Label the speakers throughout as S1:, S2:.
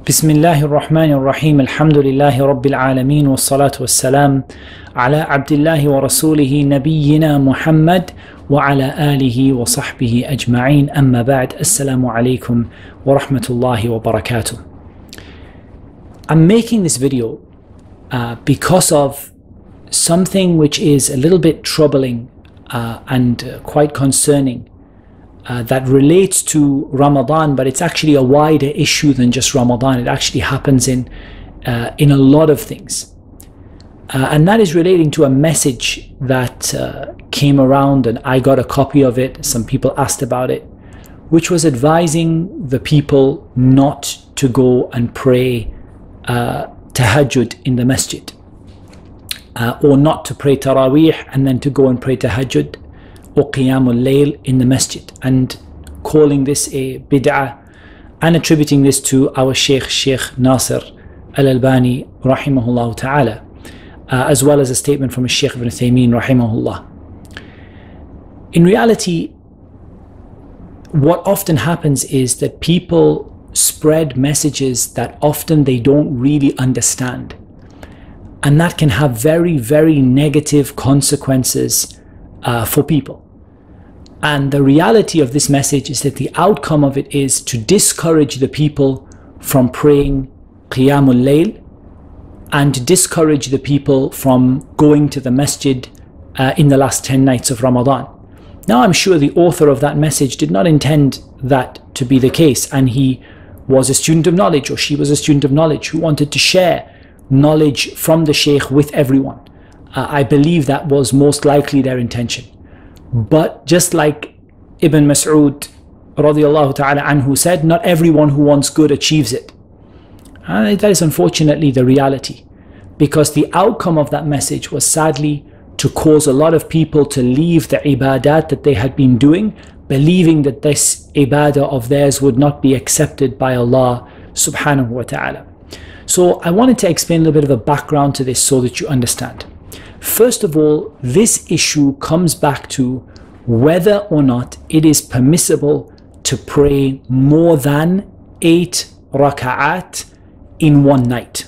S1: بسم الله الرحمن الرحيم الحمد لله رب العالمين والصلاة والسلام على عبد الله ورسوله نبينا محمد وعلى آله وصحبه أجمعين أما بعد السلام عليكم ورحمة الله وبركاته. I'm making this video because of something which is a little bit troubling and quite concerning that relates to Ramadan, but it's actually a wider issue than just Ramadan. It actually happens in a lot of things. And that is relating to a message that came around, and I got a copy of it. Some people asked about it, which was advising the people not to go and pray tahajjud in the masjid, or not to pray taraweeh and then to go and pray tahajjud or Qiyam'ul Lail in the masjid, and calling this a bid'ah and attributing this to our Sheikh Nasir al-Albani rahimahullah ta'ala, as well as a statement from Sheikh Ibn Uthaymeen rahimahullah. In reality, what often happens is that people spread messages that often they don't really understand, and that can have very, very negative consequences for people. And the reality of this message is that the outcome of it is to discourage the people from praying Qiyam'ul Lail, and to discourage the people from going to the masjid in the last 10 nights of Ramadan. Now, I'm sure the author of that message did not intend that to be the case, and he was a student of knowledge, or she was a student of knowledge who wanted to share knowledge from the Shaykh with everyone. I believe that was most likely their intention. But just like Ibn Mas'ud radiyallahu ta'ala anhu said, not everyone who wants good achieves it. And that is unfortunately the reality, because the outcome of that message was sadly to cause a lot of people to leave the ibadat that they had been doing, believing that this ibadah of theirs would not be accepted by Allah subhanahu wa ta'ala. So I wanted to explain a little bit of a background to this so that you understand. First of all, this issue comes back to whether or not it is permissible to pray more than 8 raka'at in one night.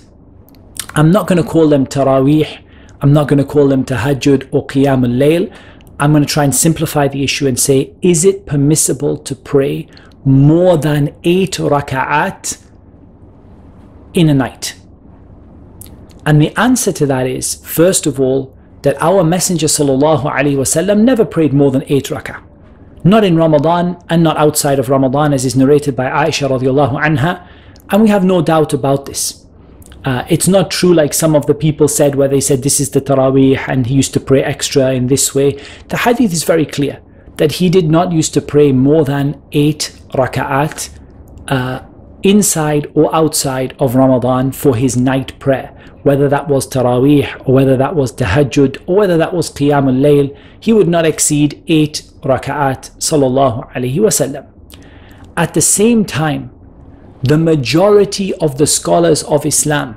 S1: I'm not going to call them taraweeh, I'm not going to call them tahajjud or Qiyam'ul Lail. I'm going to try and simplify the issue and say, is it permissible to pray more than 8 raka'at in a night? And the answer to that is, first of all, that our Messenger sallallahu alaihi wasallam never prayed more than 8 rak'ah. Not in Ramadan and not outside of Ramadan, as is narrated by Aisha radiallahu anha, and we have no doubt about this. It's not true like some of the people said, where they said this is the Taraweeh and he used to pray extra in this way. The hadith is very clear that he did not used to pray more than 8 rak'at inside or outside of Ramadan for his night prayer. Whether that was Taraweeh, or whether that was Tahajjud, or whether that was Qiyam'ul Lail, he would not exceed 8 raka'at sallallahu alaihi wasallam. At the same time, the majority of the scholars of Islam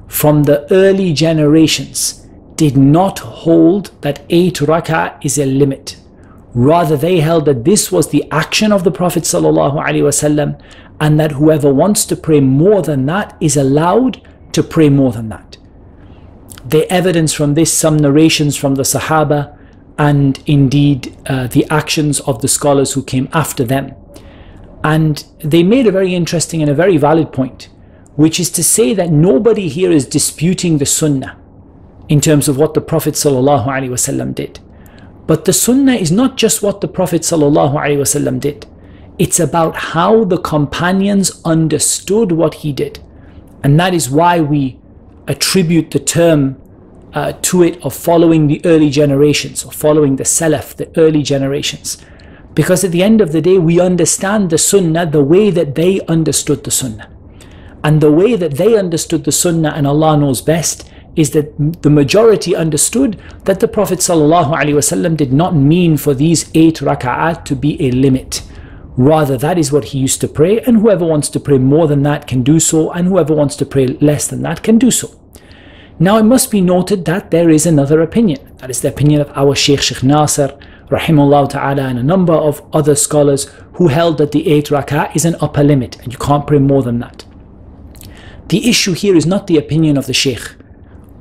S1: from the early generations did not hold that 8 raka'at is a limit. Rather, they held that this was the action of the Prophet sallallahu alaihi wasallam, and that whoever wants to pray more than that is allowed to pray more than that. They evidence from this some narrations from the Sahaba, and indeed the actions of the scholars who came after them. And they made a very interesting and a very valid point, which is to say that nobody here is disputing the Sunnah in terms of what the Prophet ﷺ did. But the Sunnah is not just what the Prophet ﷺ did. It's about how the companions understood what he did. And that is why we attribute the term to it of following the early generations, or following the Salaf, the early generations. Because at the end of the day, we understand the Sunnah the way that they understood the Sunnah. And the way that they understood the Sunnah, and Allah knows best, is that the majority understood that the Prophet ﷺ did not mean for these 8 raka'at to be a limit. Rather, that is what he used to pray, and whoever wants to pray more than that can do so, and whoever wants to pray less than that can do so. Now, it must be noted that there is another opinion. That is the opinion of our Sheikh Nasir rahimahullah ta'ala, and a number of other scholars who held that the 8 rak'ah is an upper limit and you can't pray more than that. The issue here is not the opinion of the Shaykh,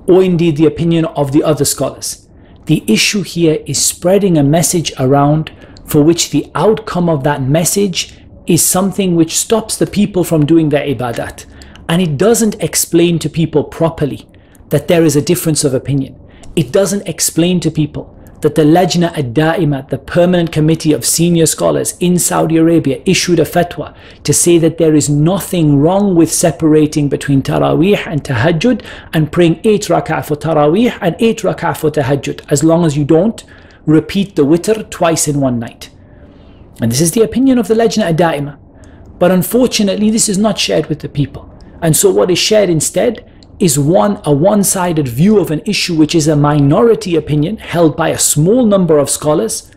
S1: or indeed the opinion of the other scholars. The issue here is spreading a message around for which the outcome of that message is something which stops the people from doing their ibadat. And it doesn't explain to people properly that there is a difference of opinion. It doesn't explain to people that the Lajna ad-Da'ima, the permanent committee of senior scholars in Saudi Arabia, issued a fatwa to say that there is nothing wrong with separating between Taraweeh and Tahajjud and praying 8 rak'ah for Taraweeh and 8 rak'ah for Tahajjud, as long as you don't repeat the witr twice in one night. And this is the opinion of the Lajna ad-Da'ima. But unfortunately, this is not shared with the people. And so what is shared instead is a one-sided view of an issue which is a minority opinion held by a small number of scholars,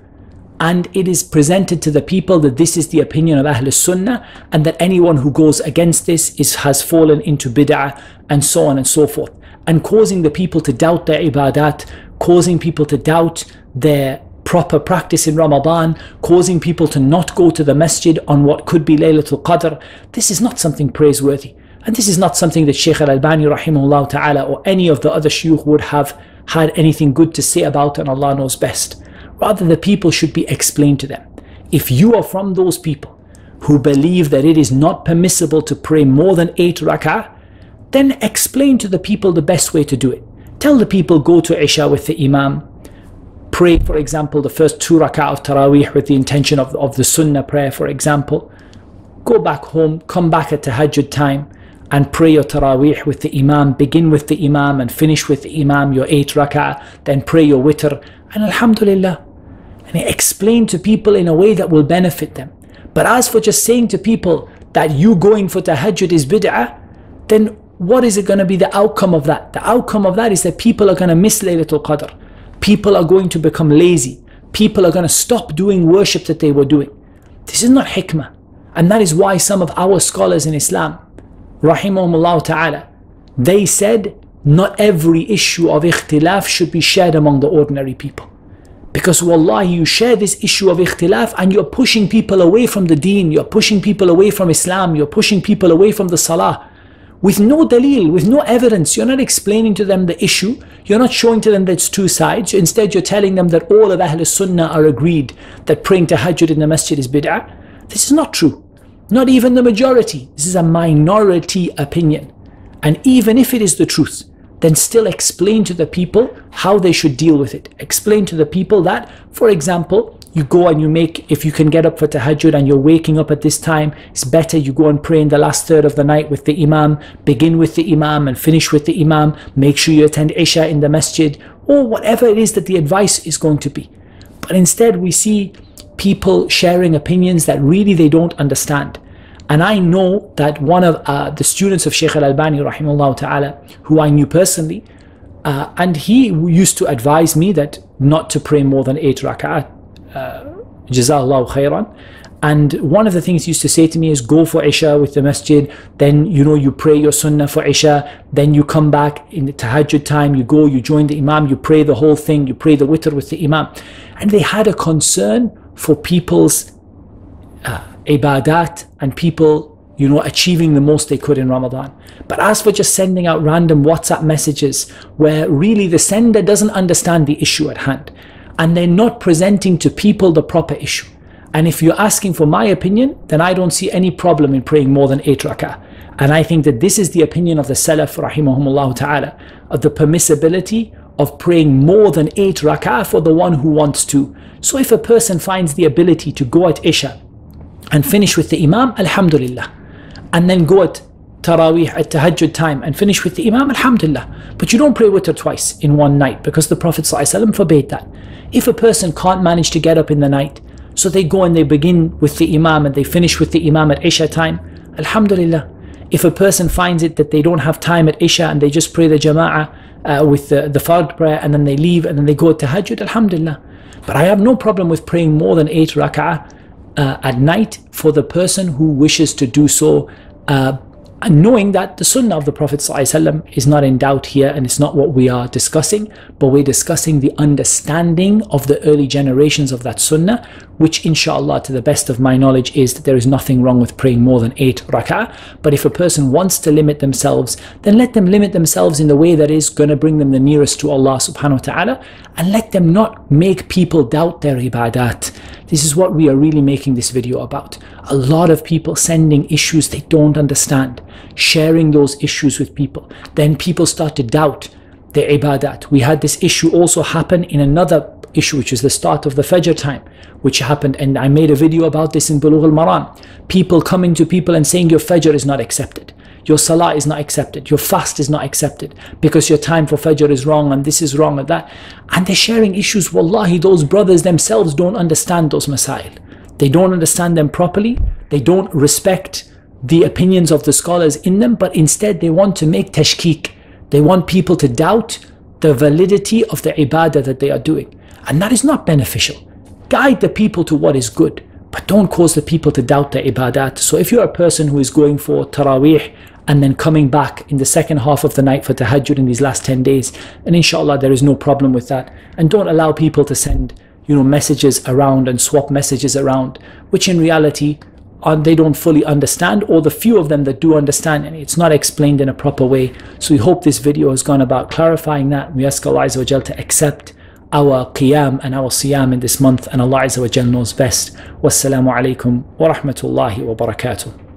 S1: and it is presented to the people that this is the opinion of Ahl Sunnah, and that anyone who goes against this has fallen into bid'ah, and so on and so forth, and causing the people to doubt their ibadat, causing people to doubt their proper practice in Ramadan, causing people to not go to the masjid on what could be Laylatul Qadr. This is not something praiseworthy. And this is not something that Shaykh al-Albani rahimahullah ta'ala or any of the other shuyukh would have had anything good to say about, and Allah knows best. Rather, the people should be explained to them. If you are from those people who believe that it is not permissible to pray more than 8 rak'ah, then explain to the people the best way to do it. Tell the people, go to Isha with the Imam, pray, for example, the first 2 rak'ah of Taraweeh with the intention of the Sunnah prayer, for example. Go back home, come back at Tahajjud time, and pray your Taraweeh with the Imam. Begin with the Imam and finish with the Imam your 8 rak'ah, then pray your witr, and alhamdulillah. And explain to people in a way that will benefit them. But as for just saying to people that you going for Tahajjud is bid'ah, then what is it going to be the outcome of that? The outcome of that is that people are going to miss Laylatul Qadr. People are going to become lazy. People are going to stop doing worship that they were doing. This is not hikmah. And that is why some of our scholars in Islam, rahimahumullah ta'ala, they said not every issue of ikhtilaf should be shared among the ordinary people. Because wallahi, you share this issue of ikhtilaf and you're pushing people away from the deen, you're pushing people away from Islam, you're pushing people away from the salah. With no dalil, with no evidence, you're not explaining to them the issue, you're not showing to them that it's two sides, instead you're telling them that all of Ahl Sunnah are agreed that praying Tahajjud in the masjid is bid'ah. This is not true. Not even the majority. This is a minority opinion. And even if it is the truth, then still explain to the people how they should deal with it. Explain to the people that, for example, you go and you make, if you can get up for Tahajjud and you're waking up at this time, it's better you go and pray in the last third of the night with the Imam, begin with the Imam and finish with the Imam, make sure you attend Isha in the masjid, or whatever it is that the advice is going to be. But instead we see people sharing opinions that really they don't understand. And I know that one of the students of Shaykh al-Albani rahimahullah ta'ala, who I knew personally, and he used to advise me that not to pray more than 8 rak'at, Jazakallahu khairan. And one of the things he used to say to me is, go for Isha with the masjid, then you pray your sunnah for Isha, then you come back in the Tahajjud time, you go, you join the Imam, you pray the whole thing, you pray the witr with the Imam. And they had a concern for people's ibadat and people achieving the most they could in Ramadan. But as for just sending out random WhatsApp messages where really the sender doesn't understand the issue at hand and they're not presenting to people the proper issue, and if you're asking for my opinion, then I don't see any problem in praying more than 8 rak'ah. And I think that this is the opinion of the Salaf rahimahumullah ta'ala, of the permissibility of praying more than 8 rak'ah for the one who wants to. So if a person finds the ability to go at Isha and finish with the Imam, alhamdulillah, and then go at Taraweeh at Tahajjud time and finish with the Imam, alhamdulillah. But you don't pray witr twice in one night, because the Prophet ﷺ forbade that. If a person can't manage to get up in the night, so they go and they begin with the Imam and they finish with the Imam at Isha time, alhamdulillah. If a person finds it that they don't have time at Isha and they just pray the Jama'ah with the Fard prayer and then they leave and then they go to Tahajjud, alhamdulillah. But I have no problem with praying more than 8 rak'ah at night for the person who wishes to do so, knowing that the sunnah of the Prophet ﷺ is not in doubt here, and it's not what we are discussing, but we're discussing the understanding of the early generations of that sunnah, which inshallah to the best of my knowledge is that there is nothing wrong with praying more than 8 rak'ah. But if a person wants to limit themselves, then let them limit themselves in the way that is going to bring them the nearest to Allah subhanahu wa ta'ala, and let them not make people doubt their ibadat. This is what we are really making this video about. A lot of people sending issues they don't understand, sharing those issues with people. Then people start to doubt their ibadat. We had this issue also happen in another issue, which is the start of the Fajr time, which happened, and I made a video about this in Bulugh al-Maram. People coming to people and saying your Fajr is not accepted, your Salah is not accepted, your fast is not accepted because your time for Fajr is wrong and this is wrong and that. And they're sharing issues. Wallahi, those brothers themselves don't understand those masail. They don't understand them properly. They don't respect the opinions of the scholars in them, but instead they want to make tashkik. They want people to doubt the validity of the ibadah that they are doing. And that is not beneficial. Guide the people to what is good, but don't cause the people to doubt their ibadat. So if you're a person who is going for Taraweeh and then coming back in the second half of the night for Tahajjud in these last 10 days, and inshallah there is no problem with that. And don't allow people to send, messages around and swap messages around, which in reality they don't fully understand, or the few of them that do understand, and it's not explained in a proper way. So we hope this video has gone about clarifying that. We ask Allah Azza wa Jal to accept our qiyam and our siyam in this month, and Allah Azza wa Jal knows best. Wassalamu alaikum wa rahmatullahi wa barakatuh.